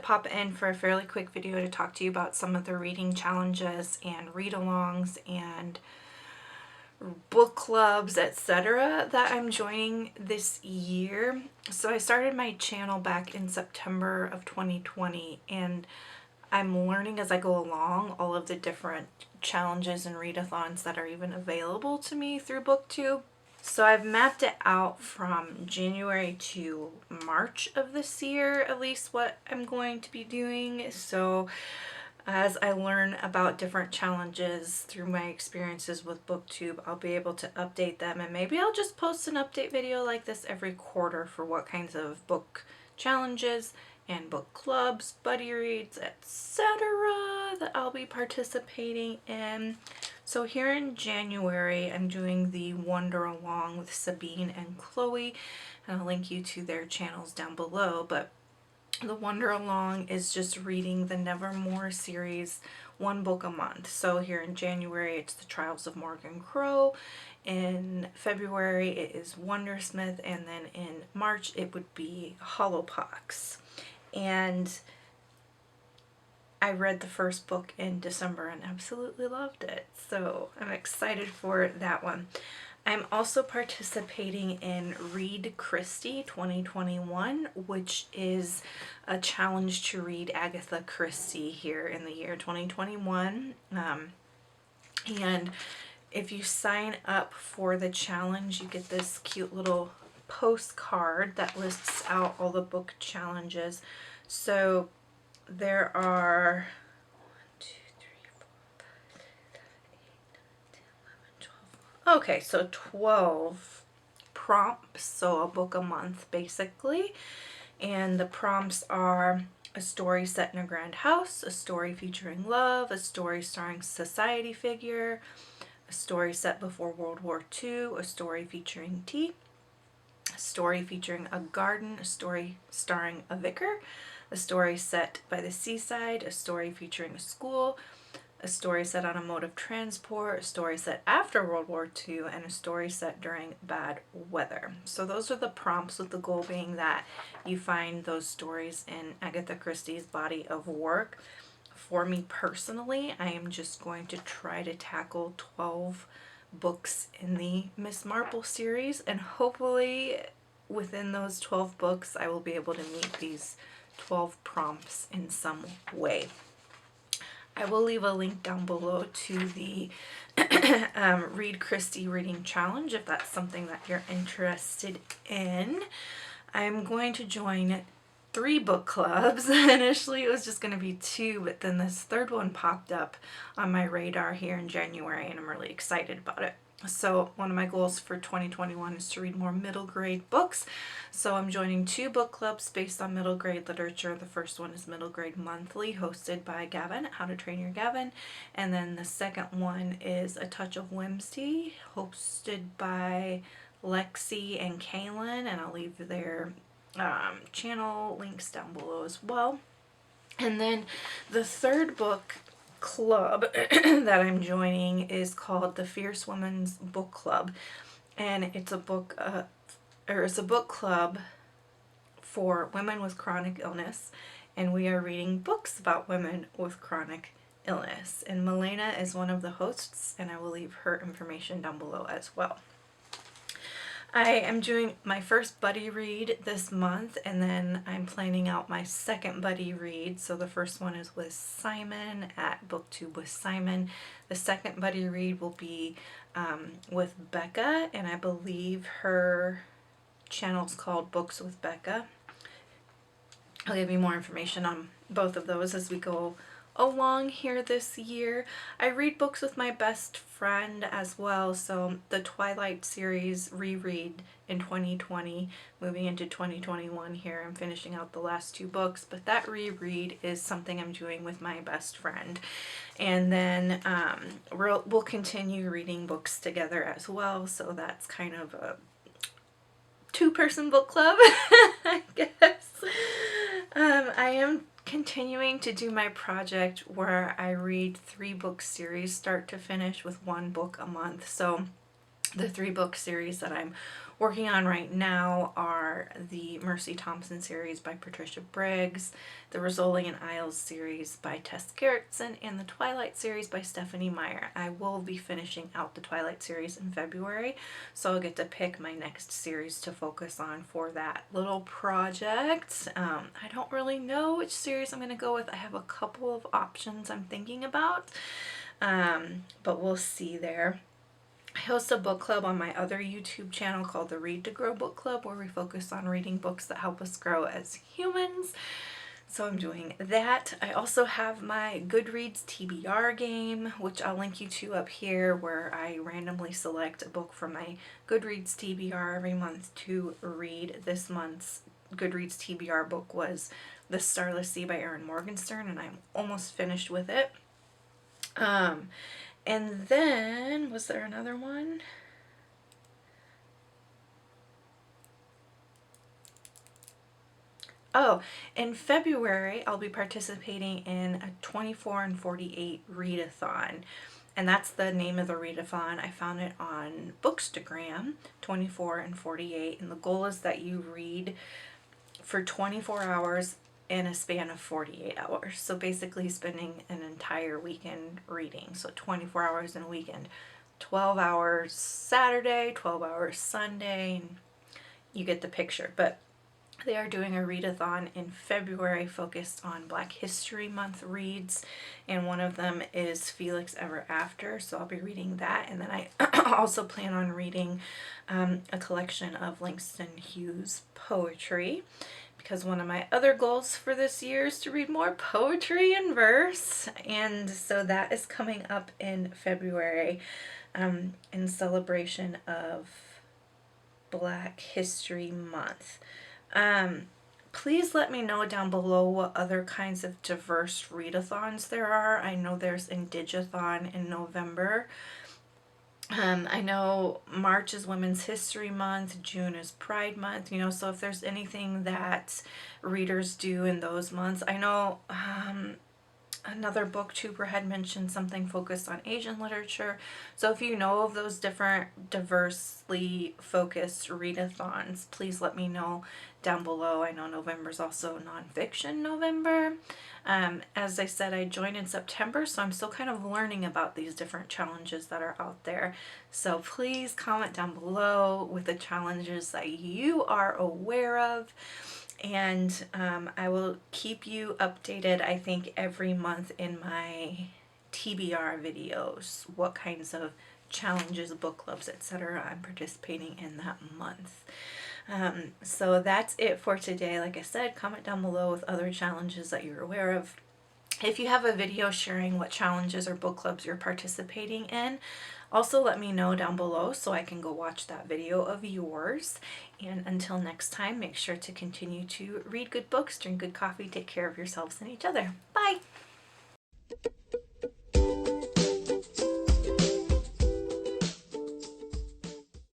pop in for a fairly quick video to talk to you about some of the reading challenges and read-alongs and book clubs, etc. that I'm joining this year. So I started my channel back in September of 2020, and I'm learning as I go along all of the different challenges and readathons that are even available to me through BookTube. So I've mapped it out from January to March of this year, at least what I'm going to be doing. So as I learn about different challenges through my experiences with BookTube, I'll be able to update them, and maybe I'll just post an update video like this every quarter for what kinds of book challenges and book clubs, buddy reads, etc. that I'll be participating in. So here in January, I'm doing the Wander Along with Sabine and Chloe, and I'll link you to their channels down below. But the Wander Along is just reading the Nevermore series, one book a month. So here in January, it's The Trials of Morgan Crow. In February, it is Wondersmith, and then in March, it would be Hollowpox. And I read the first book in December and absolutely loved it, so I'm excited for that one. I'm also participating in Read Christie 2021, which is a challenge to read Agatha Christie here in the year 2021. And if you sign up for the challenge, you get this cute little postcard that lists out all the book challenges. So there are 1, 2, 3, 4, 5, 6, 7, 8, 9, 10, 11, 12. Okay, so 12 prompts, so a book a month basically. And the prompts are a story set in a grand house, a story featuring love, a story starring society figure, a story set before World War II, a story featuring tea, a story featuring a garden, a story starring a vicar, a story set by the seaside, a story featuring a school, a story set on a mode of transport, a story set after World War II, and a story set during bad weather. So those are the prompts, with the goal being that you find those stories in Agatha Christie's body of work. For me personally, I am just going to try to tackle 12 books in the Miss Marple series, and hopefully within those 12 books I will be able to meet these 12 prompts in some way. I will leave a link down below to the Read Christie Reading Challenge if that's something that you're interested in. I'm going to join 3 book clubs. Initially it was just going to be 2, but then this third one popped up on my radar here in January, and I'm really excited about it. So one of my goals for 2021 is to read more middle grade books. So I'm joining 2 book clubs based on middle grade literature. The first one is Middle Grade Monthly, hosted by Gavin, How to Train Your Gavin. And then the second one is A Touch of Whimsy, hosted by Lexi and Kaylin, and I'll leave their channel links down below as well. And then the third book club that I'm joining is called the Fierce Women's Book Club, and it's a book club for women with chronic illness, and we are reading books about women with chronic illness, and Milena is one of the hosts, and I will leave her information down below as well. I am doing my first buddy read this month, and then I'm planning out my second buddy read. So the first one is with Simon at BookTube with Simon. The second buddy read will be with Becca, and I believe her channel is called Books with Becca. I'll give you more information on both of those as we go along here this year. I read books with my best friend as well, so the Twilight series reread in 2020, moving into 2021 here. I'm finishing out the last 2 books, but that reread is something I'm doing with my best friend. And then we'll continue reading books together as well, so that's kind of a 2-person book club, I guess. I am continuing to do my project where I read 3 book series start to finish with 1 book a month. So The 3-book series that I'm working on right now are the Mercy Thompson series by Patricia Briggs, the Rizzoli and Isles series by Tess Gerritsen, and the Twilight series by Stephanie Meyer. I will be finishing out the Twilight series in February, so I'll get to pick my next series to focus on for that little project. I don't really know which series I'm going to go with. I have a couple of options I'm thinking about, but we'll see there. I host a book club on my other YouTube channel called the Read to Grow Book Club, where we focus on reading books that help us grow as humans. So I'm doing that. I also have my Goodreads TBR game, which I'll link you to up here, where I randomly select a book from my Goodreads TBR every month to read. This month's Goodreads TBR book was The Starless Sea by Erin Morgenstern, and I'm almost finished with it. And then, was there another one? Oh, in February, I'll be participating in a 24 and 48 readathon. And that's the name of the readathon. I found it on Bookstagram, 24 and 48. And the goal is that you read for 24 hours in a span of 48 hours. So basically spending an entire weekend reading. So 24 hours in a weekend. 12 hours Saturday, 12 hours Sunday. And you get the picture. But they are doing a readathon in February focused on Black History Month reads, and one of them is Felix Ever After, so I'll be reading that. And then I also plan on reading a collection of Langston Hughes poetry, because one of my other goals for this year is to read more poetry and verse, and so that is coming up in February in celebration of Black History Month. Please let me know down below what other kinds of diverse readathons there are. I know there's Indigathon in November. I know March is Women's History Month, June is Pride Month, so if there's anything that readers do in those months. I know another booktuber had mentioned something focused on Asian literature. So if you know of those different diversely focused readathons, please let me know down below. I know November is also nonfiction November. As I said, I joined in September, so I'm still kind of learning about these different challenges that are out there. So please comment down below with the challenges that you are aware of. And I will keep you updated, I think, every month in my TBR videos, what kinds of challenges, book clubs, etc. I'm participating in that month. So that's it for today. Like I said, comment down below with other challenges that you're aware of. If you have a video sharing what challenges or book clubs you're participating in, also let me know down below so I can go watch that video of yours. And until next time, make sure to continue to read good books, drink good coffee, take care of yourselves and each other. Bye!